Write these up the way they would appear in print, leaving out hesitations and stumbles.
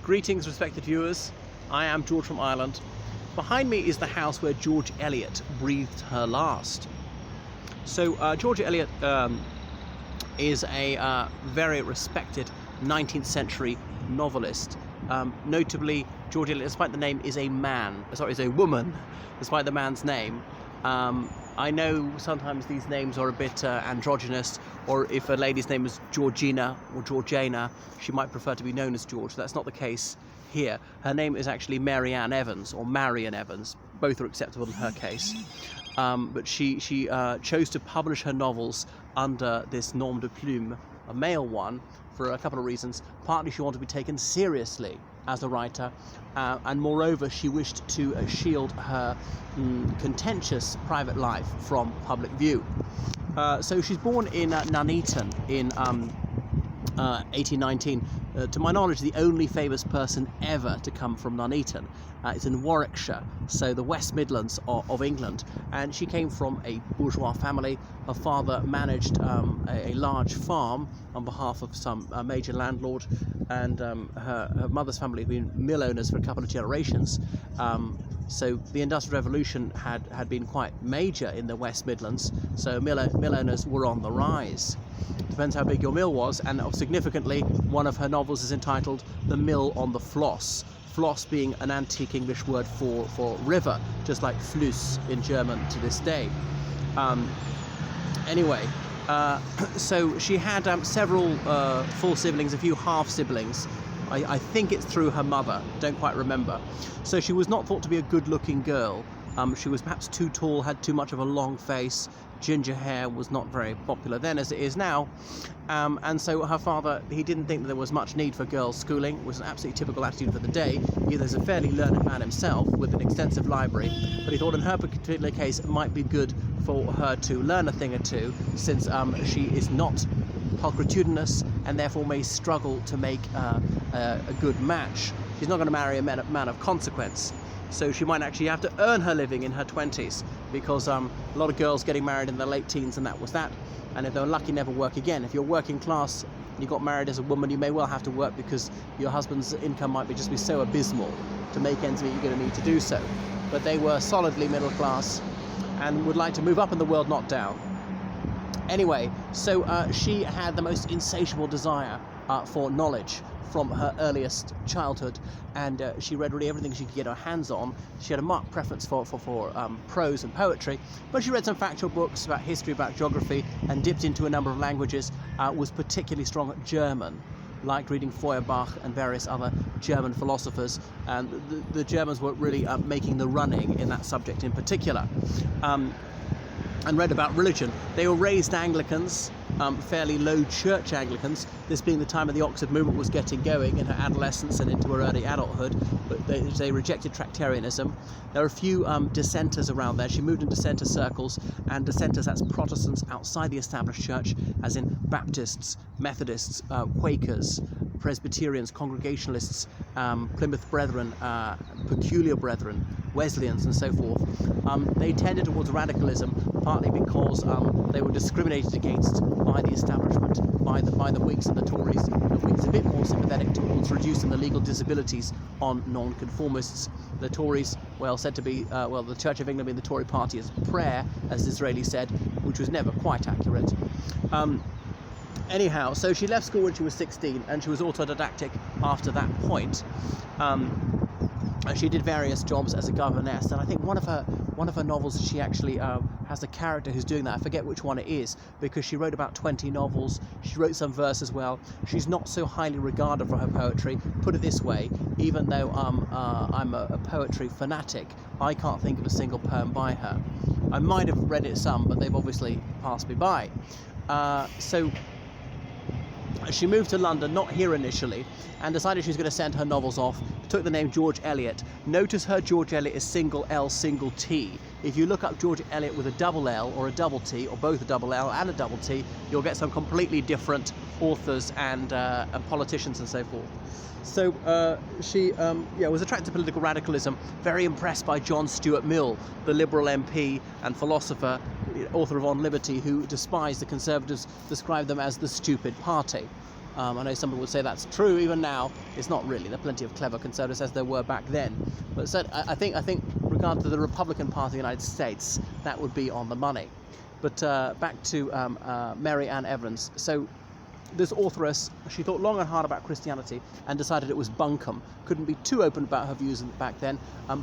Greetings, respected viewers. I am George from Ireland. Behind me is the house where George Eliot breathed her last. So George Eliot is a very respected 19th century novelist. Notably, George Eliot, despite the name, is a woman, despite the man's name. I know sometimes these names are a bit androgynous, or if a lady's name is Georgina or Georgiana, she might prefer to be known as George. That's not the case here. Her name is actually Mary Ann Evans, or Marian Evans. Both are acceptable in her case. But she chose to publish her novels under this nom de plume, a male one, for a couple of reasons. Partly she wanted to be taken seriously as a writer, and moreover she wished to shield her contentious private life from public view. So she's born in Nuneaton in 1819. To my knowledge, the only famous person ever to come from Nuneaton. It's in Warwickshire, so the West Midlands of England, and she came from a bourgeois family. Her father managed a large farm on behalf of some major landlord, and her mother's family had been mill owners for a couple of generations. So the Industrial Revolution had been quite major in the West Midlands, so mill owners were on the rise. Depends how big your mill was, and significantly, one of her novels is entitled The Mill on the Floss. Floss being an antique English word for river, just like Fluss in German to this day. So she had several full siblings, a few half siblings. I think it's through her mother, don't quite remember. So she was not thought to be a good-looking girl. She was perhaps too tall, had too much of a long face. Ginger hair was not very popular then as it is now. And so her father, he didn't think that there was much need for girls' schooling. It was an absolutely typical attitude for the day. He was a fairly learned man himself with an extensive library, but he thought in her particular case it might be good for her to learn a thing or two, since she is not pulchritudinous and therefore may struggle to make a good match. She's not going to marry a man of consequence. So she might actually have to earn her living in her 20s, because a lot of girls getting married in their late teens, and that was that. And if they're lucky, never work again. If you're working class and you got married as a woman, you may well have to work because your husband's income might just be so abysmal to make ends meet, you're going to need to do so. But they were solidly middle class and would like to move up in the world, not down. Anyway, so she had the most insatiable desire for knowledge from her earliest childhood, and she read really everything she could get her hands on. She had a marked preference for prose and poetry, but she read some factual books about history, about geography, and dipped into a number of languages. Was particularly strong at German, liked reading Feuerbach and various other German philosophers, and the Germans were really making the running in that subject in particular. And read about religion. They were raised Anglicans, fairly low church Anglicans, this being the time of the Oxford movement was getting going in her adolescence and into her early adulthood, but they rejected Tractarianism. There are a few dissenters around there. She moved in dissenter circles, and dissenters, that's Protestants outside the established church, as in Baptists, Methodists, Quakers, Presbyterians, Congregationalists, Plymouth Brethren, Peculiar Brethren, Wesleyans, and so forth. They tended towards radicalism, partly because they were discriminated against by the establishment, by the Whigs and the Tories. The Whigs a bit more sympathetic towards reducing the legal disabilities on non-conformists. The Tories, said to be, the Church of England being the Tory party as prayer, as Disraeli said, which was never quite accurate. Anyhow, so she left school when she was 16, and she was autodidactic after that point. She did various jobs as a governess, and I think one of her novels, she actually has a character who's doing that. I forget which one it is, because she wrote about 20 novels. She wrote some verse as well. She's not so highly regarded for her poetry. Put it this way, even though I'm a poetry fanatic, I can't think of a single poem by her. I might have read it some, but they've obviously passed me by. So she moved to London, not here initially, and decided she was going to send her novels off. Took the name George Eliot. Notice her George Eliot is single L, single T. If you look up George Eliot with a double L or a double T, or both a double L and a double T, you'll get some completely different authors and politicians and so forth. So she was attracted to political radicalism, very impressed by John Stuart Mill, the Liberal MP and philosopher, author of On Liberty, who despised the Conservatives, described them as the stupid party. I know some people would say that's true even now. It's not really. There are plenty of clever conservatives, as there were back then. But so, I think, regard to the Republican Party of the United States, that would be on the money. But back to Mary Ann Evans. So this authoress, she thought long and hard about Christianity and decided it was bunkum. Couldn't be too open about her views back then.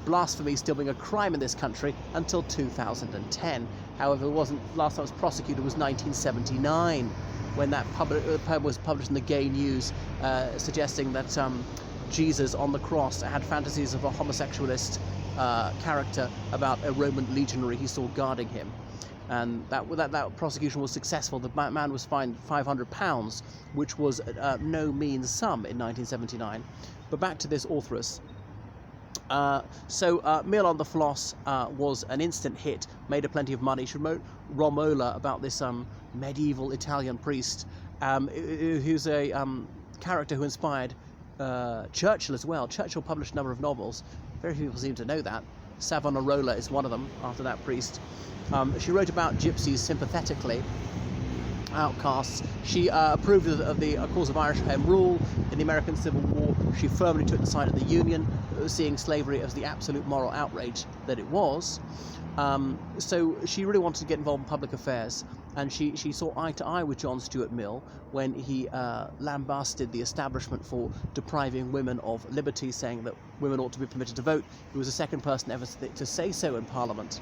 Blasphemy still being a crime in this country until 2010. However, it wasn't. Last time it was prosecuted was 1979, when that poem was published in the Gay News, suggesting that Jesus on the cross had fantasies of a homosexualist character about a Roman legionary he saw guarding him. And that prosecution was successful. The man was fined £500, which was no mean sum in 1979. But back to this authoress. Mill on the Floss was an instant hit, made her plenty of money. She wrote Romola about this medieval Italian priest who's a character who inspired Churchill as well. Churchill published a number of novels. Very few people seem to know that. Savonarola is one of them, after that priest. She wrote about gypsies sympathetically, outcasts. She approved of the cause of Irish Home Rule in the American Civil War. She firmly took the side of the Union, seeing slavery as the absolute moral outrage that it was. So she really wanted to get involved in public affairs, and she saw eye to eye with John Stuart Mill when he lambasted the establishment for depriving women of liberty, saying that women ought to be permitted to vote. He was the second person ever to say so in Parliament.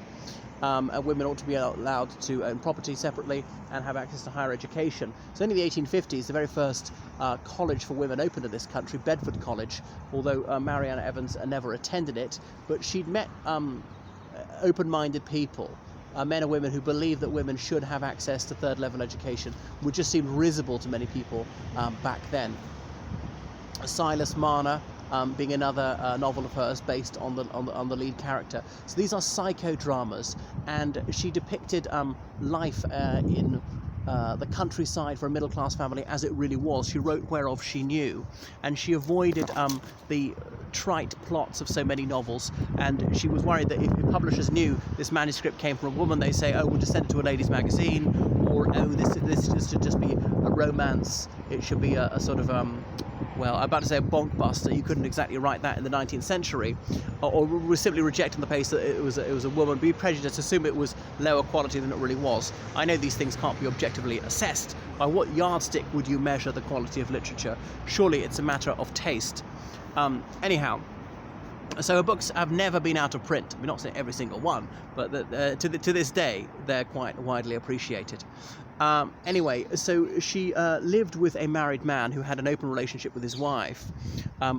And women ought to be allowed to own property separately and have access to higher education. So in the 1850s, the very first college for women opened in this country, Bedford College, although Marianne Evans never attended it, but she'd met open-minded people, men and women who believed that women should have access to third-level education, which just seemed risible to many people back then. Silas Marner, being another novel of hers based on the lead character. So these are psychodramas, and she depicted life in the countryside for a middle-class family as it really was. She wrote whereof she knew, and she avoided the trite plots of so many novels, and she was worried that if publishers knew this manuscript came from a woman, they say, oh, we'll just send it to a ladies' magazine, or oh, this should just be a romance, it should be a sort of well, I'm about to say a bonk buster. You couldn't exactly write that in the 19th century, or we're simply rejecting the pace that it was a woman, be prejudiced, assume it was lower quality than it really was. I know these things can't be objectively assessed. By what yardstick would you measure the quality of literature? Surely it's a matter of taste. Anyhow, so her books have never been out of print. We're not saying every single one, but to this day, they're quite widely appreciated. Anyway, so she lived with a married man who had an open relationship with his wife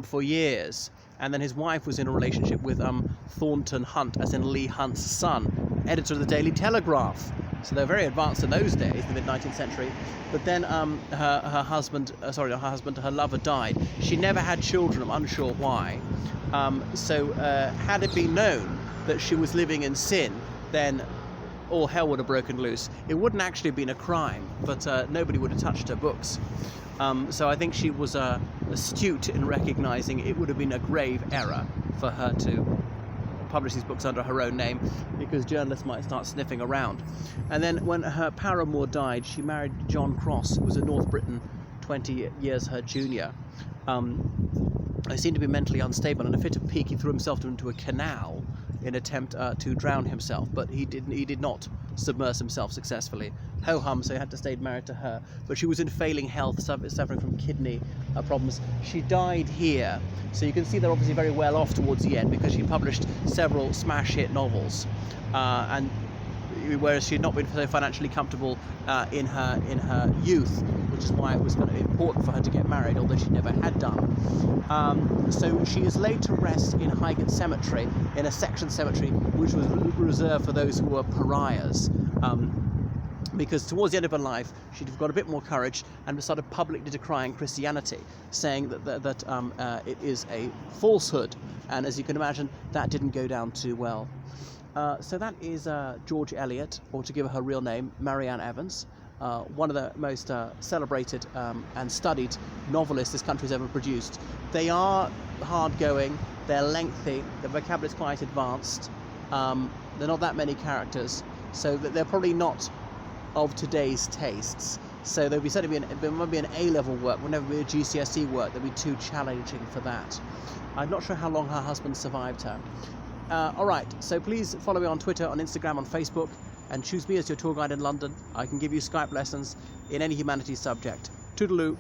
for years, and then his wife was in a relationship with Thornton Hunt, as in Leigh Hunt's son, editor of the Daily Telegraph. So they're very advanced in those days, the mid-19th century. But then her lover died. She never had children, I'm unsure why. Had it been known that she was living in sin, then all hell would have broken loose. It wouldn't actually have been a crime, but nobody would have touched her books. So I think she was astute in recognizing it would have been a grave error for her to publish these books under her own name, because journalists might start sniffing around. And then when her paramour died, she married John Cross, who was in North Britain, 20 years her junior. He seemed to be mentally unstable, and in a fit of pique he threw himself into a canal in attempt to drown himself, but he did not submerge himself successfully. Ho-hum, so he had to stay married to her. But she was in failing health, suffering from kidney problems. She died here, so you can see they're obviously very well off towards the end, because she published several smash hit novels, and whereas she had not been so financially comfortable in her youth, which is why it was kind of important for her to get married, although she never had done. So she is laid to rest in Highgate Cemetery, in a section cemetery which was reserved for those who were pariahs. Because towards the end of her life, she'd got a bit more courage and started publicly decrying Christianity, saying that it is a falsehood. And as you can imagine, that didn't go down too well. So that is George Eliot, or to give her real name, Marianne Evans, one of the most celebrated and studied novelists this country's ever produced. They are hard-going, they're lengthy, the vocabulary's quite advanced, there are not that many characters, so they're probably not of today's tastes. So there might be an A-level work, would never be a GCSE work. That'd be too challenging for that. I'm not sure how long her husband survived her. All right, so please follow me on Twitter, on Instagram, on Facebook, and choose me as your tour guide in London. I can give you Skype lessons in any humanities subject. Toodaloo.